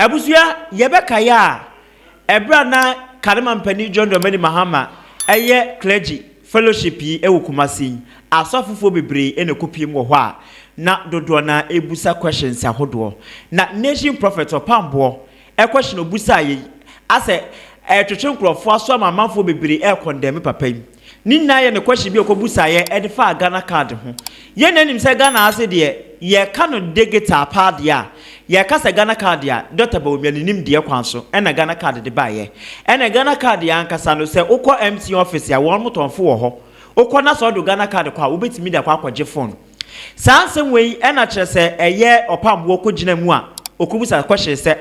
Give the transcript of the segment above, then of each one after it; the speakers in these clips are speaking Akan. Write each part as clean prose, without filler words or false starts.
Abusuya yebeka ya ebra na Kadema Mpani John Dramani Mahama eye clergy fellowship yi ewo Kumasi asofofo bebre ene kopiem wo ho a na dodo na ebusa questions ahodo na nation prophet Opambour question obusa yi ase twetwe nkrofo aso amamanfo bebre condemn papa yi ninna ye ne question bi okobusa ye e de fa Ghana card ho ye nanim se Ghana ase de ye kanu digital pad ya ye kasa Ghana card ya Dr. Bawumia nim de kwanso na Ghana card de ba ye na Ghana card ya ankasa no se ukọ MC office ya won motonfo wo ho ukọ na so do Ghana card kwa obetimi de akwaje phone sansem wei na kire se eye Opambour kogina mu a okubusa question se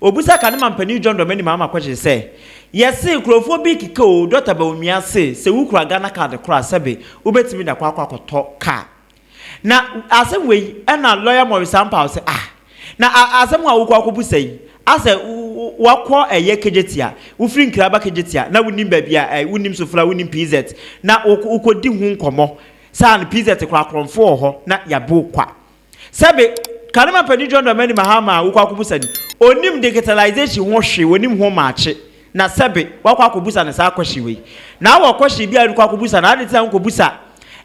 obusa Kadema Mpani John Dramani Mahama question se yesi krofo bi kike o Dr. Bawumia se wukura Ghana card kura sebe obetimi de akwakoto ka na asem wei na lawyer Maurice Ampaw na asem a wukwa kobusa yi ase wakọ eye kejetia ufiri nkraba kejetia na wunim babia wunim sofra wunim PZ na ukodi hu nkomo san PZ kwa kronfo ho na yabo kwa sebe Kadema Mpani John Dramani Mahama wukwa kobusa ni onim digitalization ho hwe wonim ho maache na sebe wakwa kobusa na sa kwashi we na wakwashi bia wukwa kobusa na adita nkobusa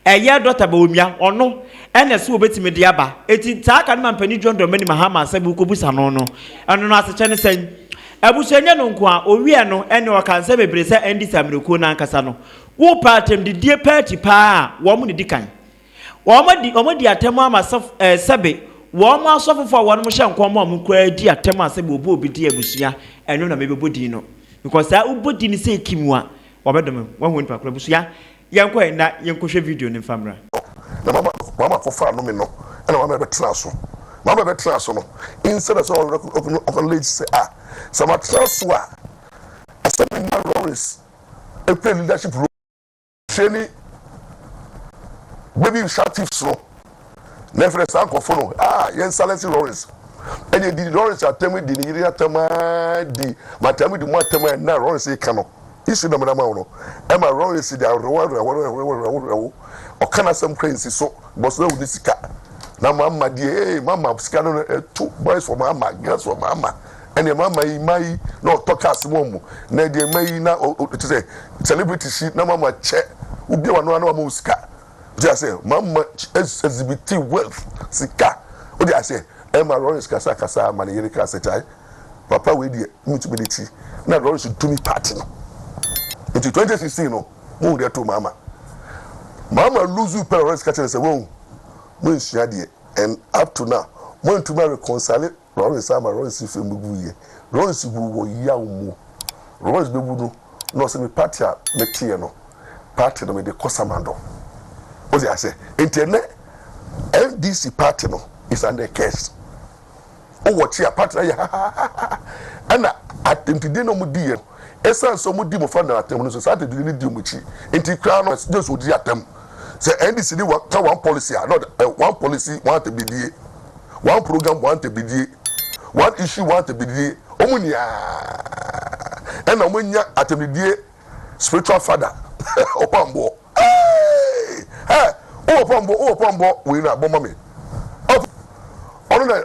eye Dr. Bawumia ono ene so obetime de aba eti ta Kadema Mpani John Dramani Mahama sabu kobusa no no eno no aseche ne sen abusuanya no nko a owie no ene wakanse bebre se endi samireko na ankasa no wo partem de die party pa wo mu ne dikan wo di atem ama sebe wo mu asofofo wo no mo hye nko mo mu kwa di atem asebe obo obi di abusua eno na mebebodi no because a ubodi ni se kimu a wo bedom wo hu npa kra abusua yanko na yankohwe video ne famra na mama fofa no me no na mama be traso no instead of so lady say some traso some na Maurice a leadership role training baby initiatives no never sanko for no yen silence Maurice and you did Maurice atemi di ni atema di matemi di mo atema na Maurice kano issue na ma no Emma Maurice di o kana some crazy so boss no di sika na mama di mama sika no two boys for mama girls for mama and the mama mai no talk as mom na di mai na to say celebrity shit na mama che ubi wa no mama sika just say mama exhibit wealth sika o di say Emma Maurice kasa ma yiri kasa chai papa we di mutubility na Maurice to me party no into 2016 no mo dey to mama lose parents catch and say won mo nsua de and up to now mo to reconcile Maurice fi mugu ye Maurice bu wo yawo mu Maurice be bu no se me party a me tie no party no me de kosamando o say say internet NDC party no is under case o watch ya party ya ana attempted no mu die esa so mu di mo fa na atem no so sa de di mu chi enti kra no just odi atem say NDC ni one policy not one policy want to be die one program want to be die one issue want to be die omunia and omunya atem die spiritual father Opambour Opambour we na bomba me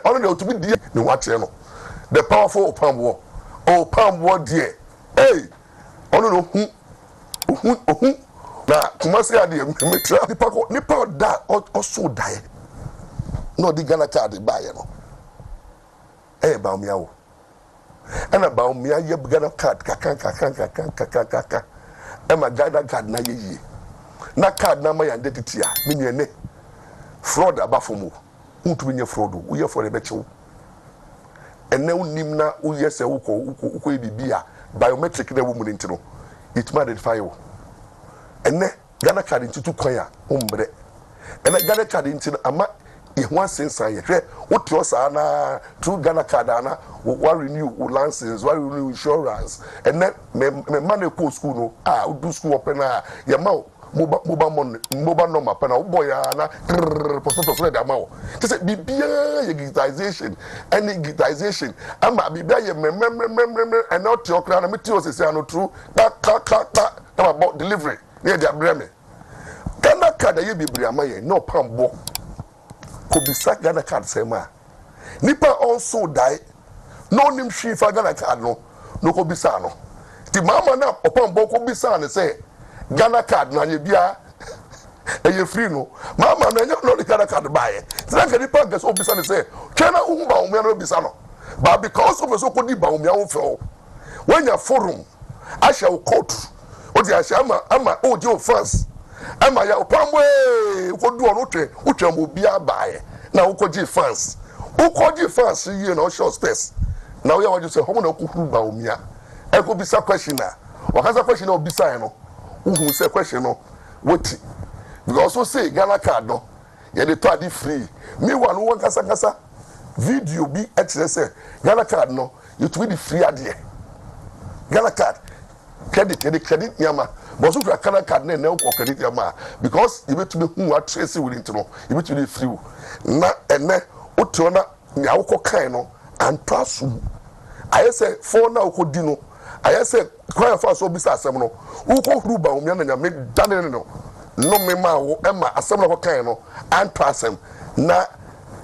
ono to be die ni watch no the powerful Opambour die ono no hu na Kumasi ade metra nipa da also die no di Ghana card buy no Bawumia wo ana Bawumia ye Ghana card kaka ma Ghana card na ye na card na ma yande titia me ne fraud abafomu untu nye fraud wo ye for ebechewo enne unim na wo ye se wo ko bibia biometric na wo mu ntino it ma identify wo ene Ghana card into kwanya umbre ene Ghana card into ama ihwan sensa ye hwe wote osa na through Ghana card na wo renew license wo renew insurance ene me man e school no do school open na ye ma mobile number pana boy na posto so de ama to say bibia digitization and digitization ama bibia ye and not your crown me tio say no true about delivery near the breme Ghana card ye bibia ama ye no Opambour ko bisa Ghana card say ma nipa also die no nim hwi fa Ghana card no ko bisa no ti mama na Opambour ko bisa ne say Ghana card na ye bia e free no mama na nya no Ghana card buy say ka di pa ga so bisa ne say twena hu Bawumia no bisa no but because of so ko di Bawumia wo fe when your forum I shall court odi asha ama odi offense ama ya Opambour ko do no twem obi abaye na wo ko gi fans ye na show space na we want to say homo na ko huru Bawumia e ko bisa question na wakasa question na obisa no who say question no what because so say Ghana card no ye dey to adi free me one won kasa video bi e tire say Ghana card no you to be free ade Ghana card credit yama but so for Ghana card na ko credit yama because you bet to be who are trace with it no you bet to be free na ene oto na nya wo kan no antasu I say for na ko di no I say kwaya fa so bisa asem no wo ko huru Bawumia na nya me dane no me ma wo ema asem na ko kan no antasem na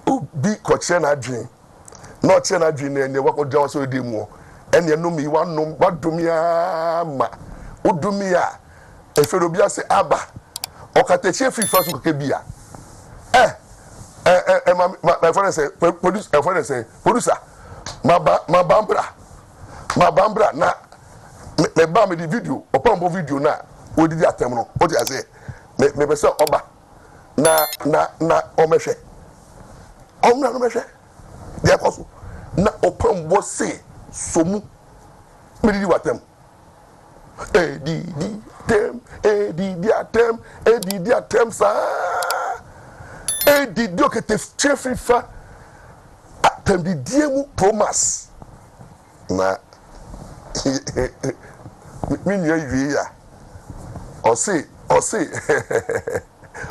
obi ko che na adwen na o che na adwen na enye wo ko jawo so di mu ene no mi wa no badumia ma odumia efero bia se aba o kateche free fa so ke bia my friend say producer ma bambra na me ba me di video Opambour video na odidi atem no o ti say me be say oba na o mehwe omna no mehwe dia koso na Opambour say somu me di watem di atem sa di dio que te chefi fa atem di diemu promise na mi nya yi ya o say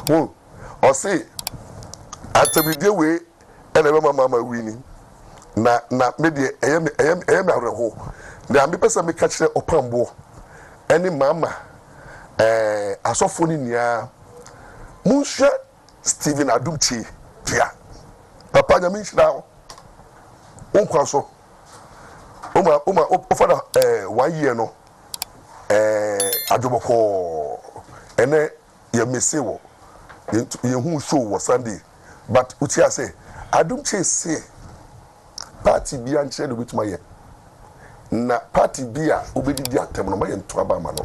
wo o say atem di we ene be mama wini na me de eyem areho na me pesa me ka kire Opambour ene mama asofo ni nia munhwe Steven Adumchi tia papa nya mi hira o nkwa so o fada 1 year no adwoboko ene ye mesewo ye hu show wo Sunday but utia say Adumchi say party bia nche do bituma ye na party bia obedidi atem no ma ye nto aba ma no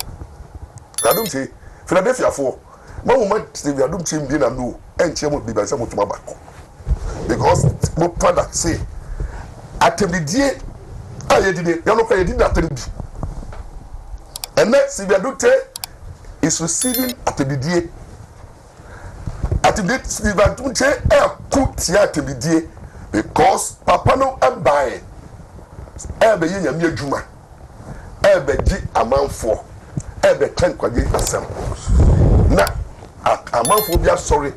Adumchi Philadelphia for Mama Steve Adumchi mbi na no enche mo biba se mo tuma bako because mo pada say atemdie ayedide ya no ka yedide atemdi and next Steve Adumchi is receiving atemdie Steve Adumchi kutia atemdie because papa no abai ebe ye nyame adwuma ebe gi amanfo ebe tankwaje asem na amanfo bia sorry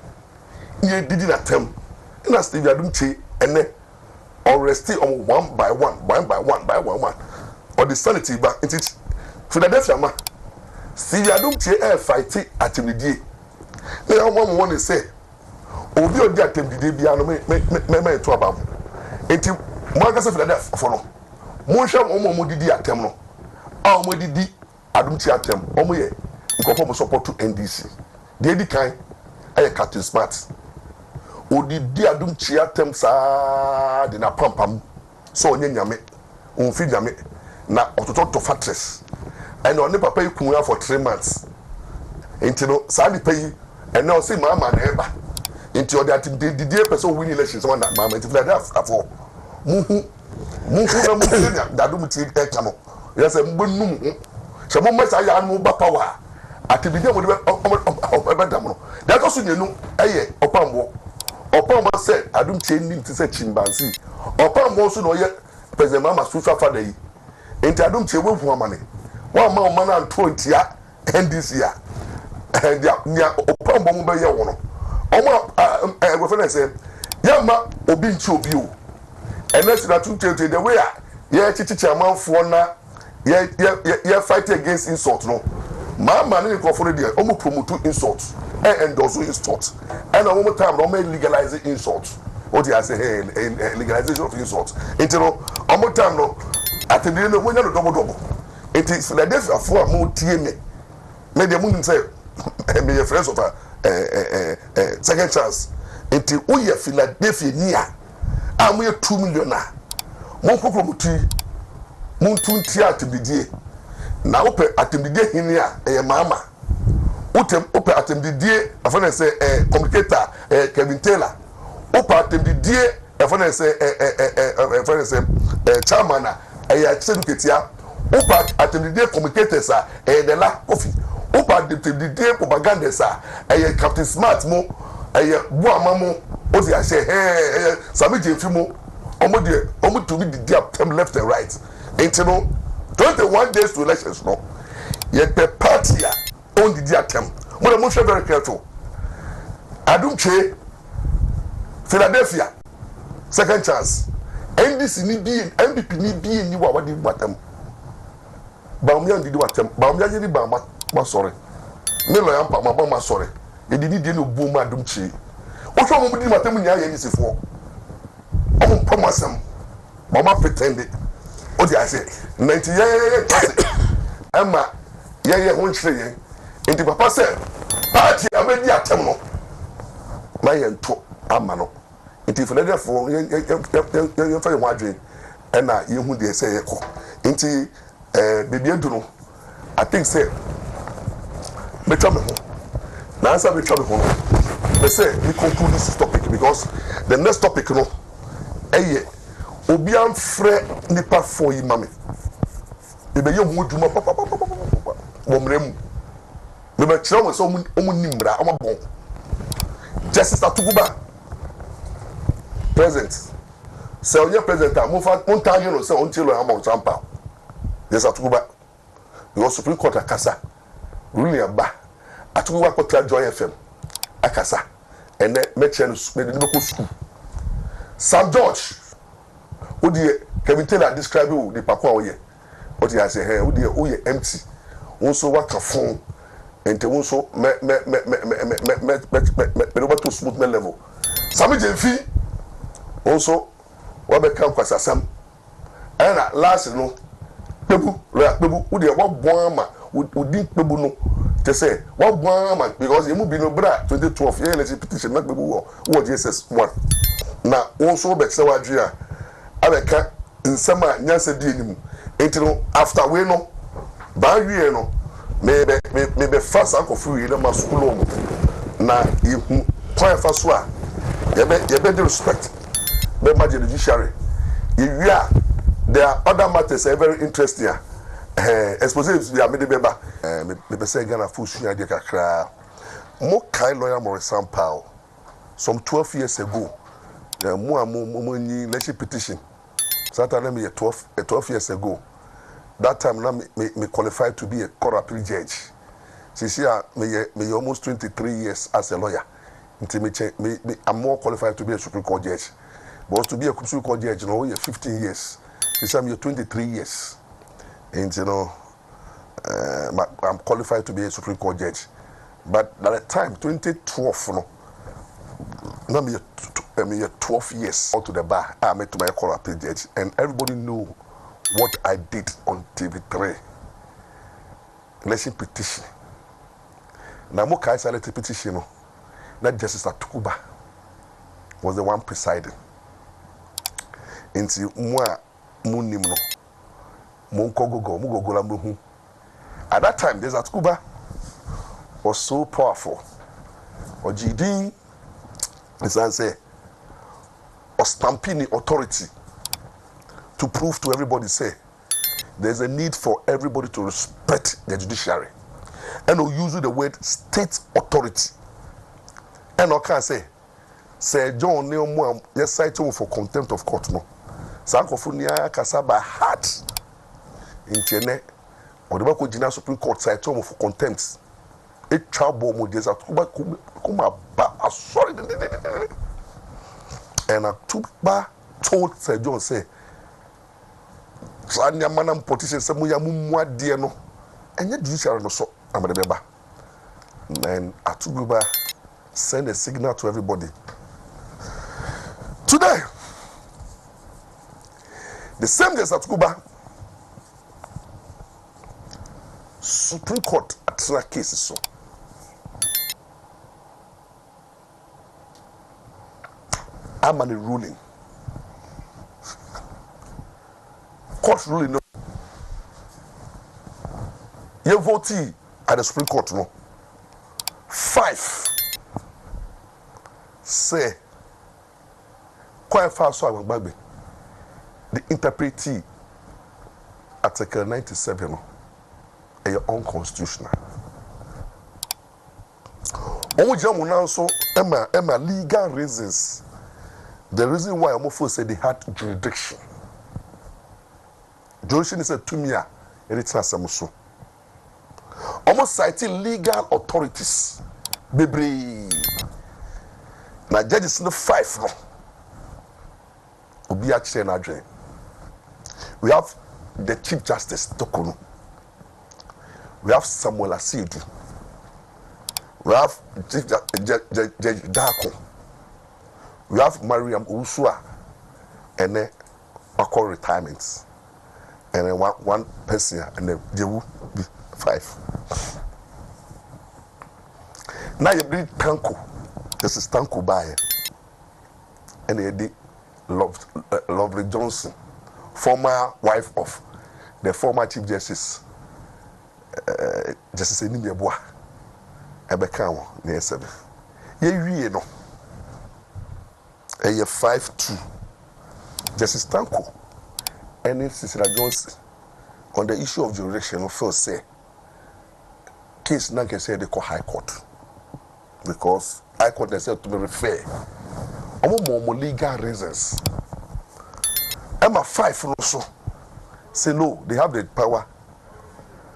ye didi na tem na Steve Adumchi ene already on one by one or the sanity ba into Philadelphia ma Steve Adumchi fight atemdie na one want to say obi odi atemdie bia no me to abam enti mo aka se Philadelphia for no mo hwe mo didi atem no a mo didi Adumchi atem mo ye nkofo mo support to NDC de di kan aye Captain Smart odidi Adumchi atem sa de na pampam so onye nyame onfi nyame na ototo factories and on papa ikun ya for 3 months enti no sa di pay and now say mama na eba enti odi atimdidie person win elections one that mama enti Philadelphia for muhu na Adumchi eka no yes mbonum se mo masa ya no ba power atibidie mo de obedam no that also nyenu eye Opambour said Adumchi nim ti say chimbansi Opambour so no ye president mama social father yi enti Adumchi we hu amane wa ma o mana anto ntia NDC ya and ya Opambour mo be ye wo no omo go fene say ya ma obi nchi obi o ns na 2020 the way ye chichichi amanfo na ye fight against insult no mama ni ko for there omo promote insult and endorse insult and omo time no legalize insult what you say hey legalization of insult into no omo time no at the end no double it is Philadelphia for mo tie me dey mo say me your friends of second chance into wo ye Philadelphia nia am ye 2 million na mo kokro mo ti mo tunti atibidie na wo pe atibidie hini a mama ope atibidie afana say communicator Kevin Taylor ope atibidie afana say chairman a ketia ope atibidie communicators a de la coffee ope atibidie propaganda sa Captain Smart mo boama mo o ti say Sami Jefi mo omo to be the them left and right until 21 days to elections no yet the party on the attempt mo dey most very careful Adumche Philadelphia second chance NDC ni bi MPP ni bi ni wa wadi batam Bawumia ndi watam Bawumia yiri ba ma sorry me lo yampa ma sorry e di no bo ma Adumche o so mo di matam nya ya ni sefo o mo promasam mama pretend o di ase 90 Emma ye ho nhire enti papa say party abedi atem no na ye nto ama no enti Philadelphia for ye fa ye wadwe na ye hu de say ye ko enti baby edu no I think say betwa me ho na answer betwa me ho they say we conclude this topic because the next topic no obi amfre nipa for yi mame ebe ye hu dwuma papa wo mrem me be kire wo so omu nimra amabon justice atuguba present se onye president a mo fa on tagi no se on tilo Ampaw ßlasts yes atuguba because Supreme Court akasa ruling aba atuguba ko Joy FM akasa ene me kire no me ko school Sam George odi Kevin Taylor describe you the pakwa oye what you say hey odi oye empty wonso waka phone ente wonso me to smooth level Sami Jefi wonso wa be kan kwasasam na last no pebu odi wa bon ama odi pebu no te say wa bon ama because emu bi no bra 2012 ye election petition na pebu wo Jesus 1 na wonso be se wadwe a abeka nsema nyansa di enimu entino after we no ba wie no me be fast akofu wi na maskulo mu na ihu kwan fa so a ye be the respect be maje the judiciary you are there are other matters are very interesting expose we are me be ba me be say Ghana full sua de kakra mo kai lawyer Maurice Ampaw some 12 years ago mo ni election petition Saturday me 12 years ago. That time now me qualified to be a court appeal judge. Since me almost 23 years as a lawyer. Until I'm more qualified to be a Supreme Court judge. But to be a Supreme Court judge, you know, you're 15 years. Since I'm 23 years. And you know, I'm qualified to be a Supreme Court judge. But at the time, 2012, you know, now me 12 years out to the bar. I met to my court appeal judge, and everybody knew what I did on TV3. Election petition. Now, mo kai silent petition. No, that Justice Atuguba was the one presiding. Into moi munim no, mo go lambu. At that time, this Atuguba was so powerful. Or GD, as I say, or stamping the authority to prove to everybody, say, there's a need for everybody to respect the judiciary. And we'll use the word state authority. And I can say John Neomo, yes, cite him for contempt of court. No, Sankofunia Kasaba heart in Chene, or the Bako Supreme Court cite him for contempt. A trouble models at Kuma, sorry. And Atuguba told Sir John, say, Sanya manam politician Samuya Mumwa Diano, and yet judiciary no so, Amadeba. And Atuguba send a signal to everybody. The same day at Cuba, Supreme Court at that cases so. I'm on a ruling. Court ruling no. You vote at the Supreme Court no. 5 say quite fast so I went back. The interpretee Article 97 no is unconstitutional. Omo now so Emma legal reasons. The reason why Omo say they had jurisdiction. Jurisdiction is a tumia anytime so. Almost citing legal authorities. Baby. Now judges no 5 no. Obi actually na dream. We have the Chief Justice Tokono. We have Samuel Asidu. We have Chief Judge Dako. We have Mariam Usua. And then call retirements. And then one person and then they will be 5. Now you bring Tanko. This is Tanko Baye. And they did Lovely Johnson, former wife of the former Chief Justice Justice Enimeboa Ebekawo near 7. Ye no. 5-2. Justice Tanko and Cecilia Johnson on the issue of jurisdiction of first say case now can say they call High Court because High Court they said to be referred. More legal reasons. Emma 5 also say no, they have the power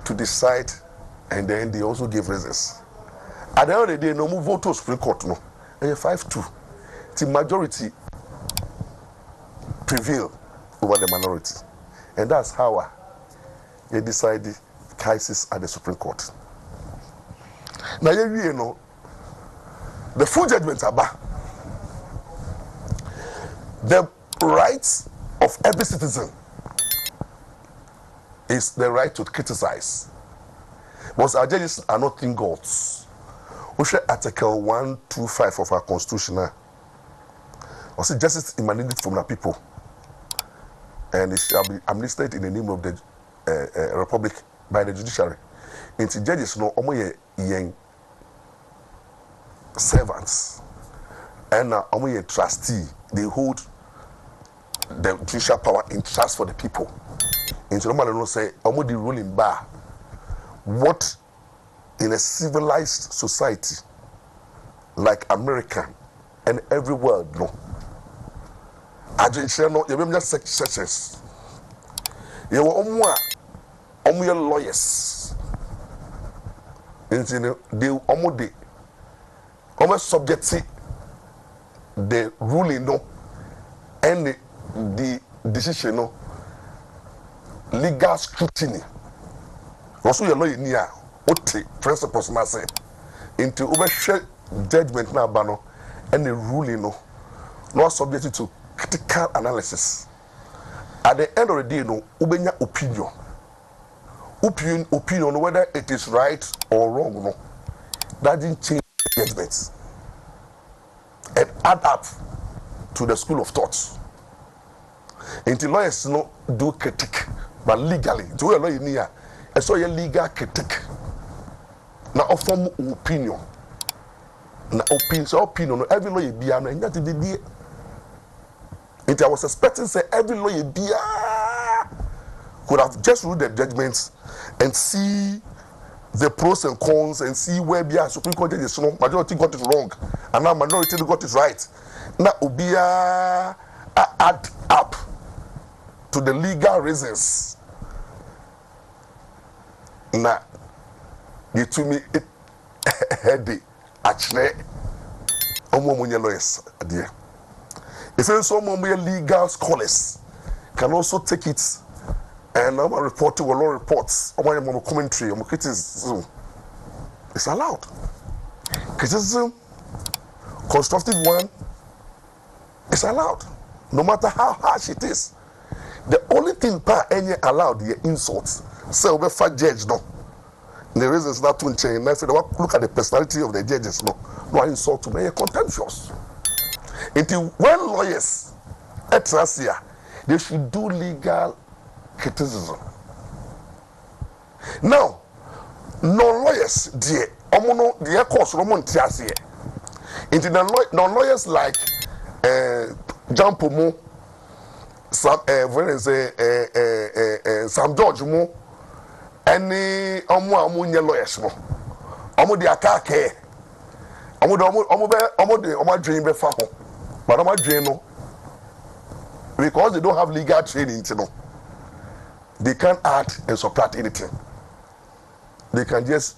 to decide, and then they also give reasons. At the end of the day, no more vote to Supreme Court no. And 5-2, the majority prevail over the minority, and that's how they decide the cases at the Supreme Court. Now you know, the full judgments are back. The rights of every citizen is the right to criticize. But our judges are not in gods. We share Article 125 of our Constitution. Also, justice emanated from the people, and it shall be administered in the name of the Republic by the judiciary. Into judges, no, young servants, and a trustee. They hold the judicial power in trust for the people. Into normally no say, the ruling bar. What in a civilized society like America and every world no. I just no, you remember just success. You were your lawyers. Into they almost subject the ruling no and the decision no legal scrutiny. Also your lawyer near what principles na say into overshare judgment na ba no and the ruling no not subject to critical analysis. At the end of the day no ubenya opinion whether it is right or wrong no that didn't change judgments and add up to the school of thought. Until lawyers no do critique, but legally, to a lawyer near, and so your legal critique. Now, form opinion. Now, opinion, every lawyer be and that is the day. I was expecting say every lawyer be could have just read the judgments and see the pros and cons and see where be a Supreme Court judges no majority got it wrong and now minority got it right. Now Ubia add up to the legal reasons. Now you to me it heady actually lawyers dear. If some legal scholars can also take it and I'm a report to a law reports or my commentary or criticism. It's allowed. Criticism, constructive one, is allowed. No matter how harsh it is. The only thing pa any allowed the insults. So we for judge no. The reason is not to change. I said, look at the personality of the judges. No insult to me. Contemptuous. Until when lawyers at Tracia, they should do legal criticism. Now, no lawyers, dear, dear course, Roman Tiasia. Into the non-lawyers like John Pomo, Sam George Mo, any Omunya lawyers mo. Omo de akake. Omo dream be fa ho. But omo dream no. Because they don't have legal training, you know. They can't add and subtract anything. They can just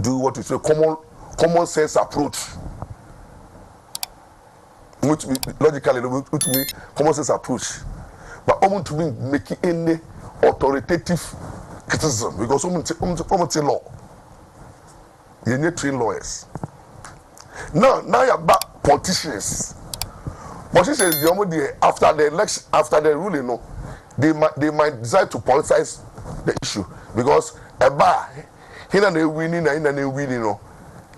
do what we say common sense approach. Which logically which me common sense approach. But to me making any authoritative criticism because law. You need trained lawyers. Now you're back politicians. Politicians after the election, after the ruling, no, they might decide to politicize the issue because they winning, no,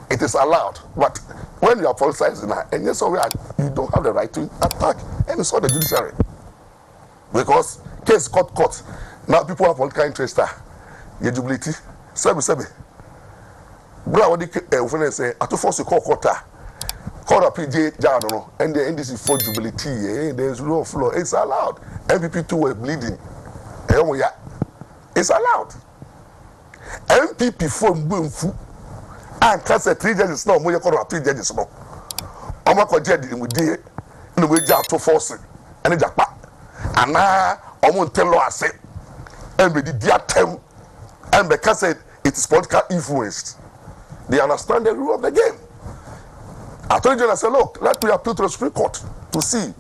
it is allowed. But when you are politicizing and yes, you don't have the right to attack any sort of judiciary because case court. Now people have political interest. Eligibility, sebi. Bra what the say at force to court. Call up PJ Jano and the NDC for jubility. There's rule of law. It's allowed. MPP2 were bleeding. It's allowed. MPP from Boomfu and cast 3 judges now. We call 3 judges now. Omako Jedi with day in the way to force it and the Japa. And now I won't tell law. I say, and with the dear term and because it is political influenced. They understand the rule of the game. I told you, I said, look, let me appeal to the Supreme Court to see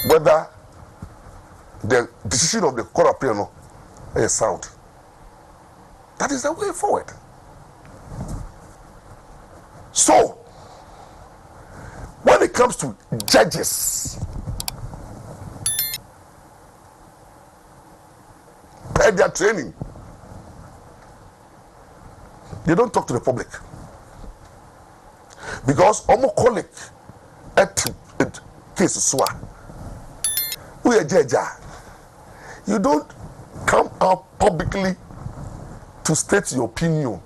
whether the decision of the court of appeal is sound. That is the way forward. So, when it comes to judges, and their training, they don't talk to the public. Because almost colleague at case swa. We are judge. You don't come out publicly to state your opinion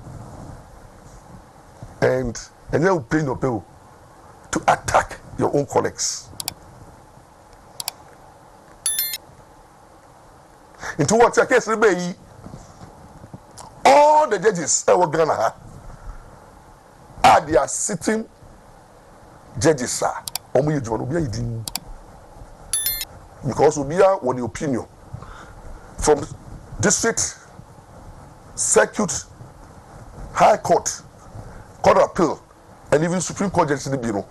and then you pay your bill to attack your own colleagues. Into what's your case be all the judges that were Ghana are they are sitting judges, sir. Because we are with the opinion from district, circuit, high court, court of appeal, and even Supreme Court judges in the bureau.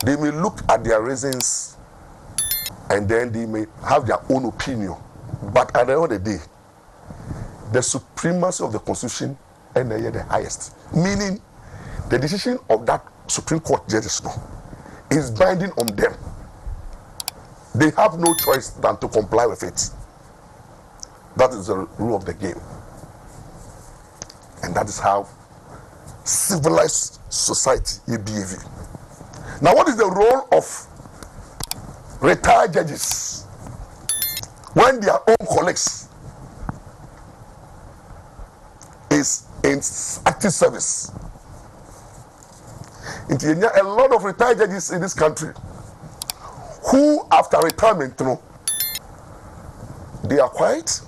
They may look at their reasons and then they may have their own opinion. But at the end of the day, the supremacy of the Constitution and the highest. Meaning, the decision of that Supreme Court judges is binding on them. They have no choice than to comply with it. That is the rule of the game. And that is how civilized society is behaving. Now, what is the role of retired judges when their own colleagues is in active service? A lot of retired judges in this country who, after retirement, they are quiet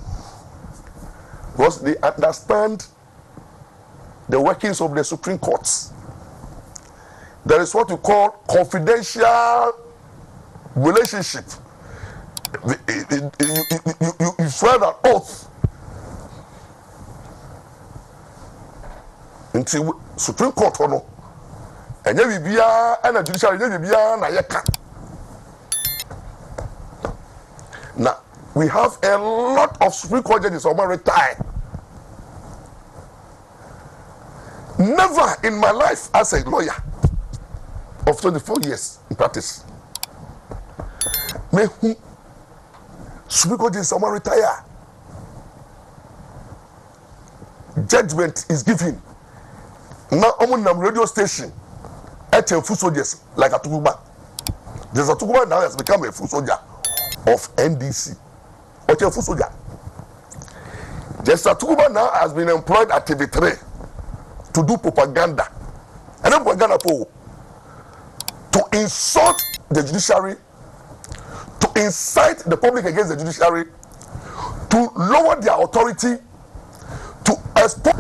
because they understand the workings of the Supreme Courts. There is what we call confidential relationship. You swear that oath until Supreme Court and you be and a judiciary now we have a lot of Supreme Court judges who are retired. Never in my life as a lawyer of 24 years in practice, me who Supreme Court Justice someone retire. Judgment is given. Now I'm on radio station. At a foot soldiers like a Tukuba. There's a Tukuba now has become a foot soldier of NDC. Or a foot soldier. There's a Tukuba now has been employed at TV3 to do propaganda. And then propaganda to insult the judiciary, to incite the public against the judiciary, to lower their authority, to expose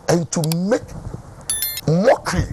and to make mockery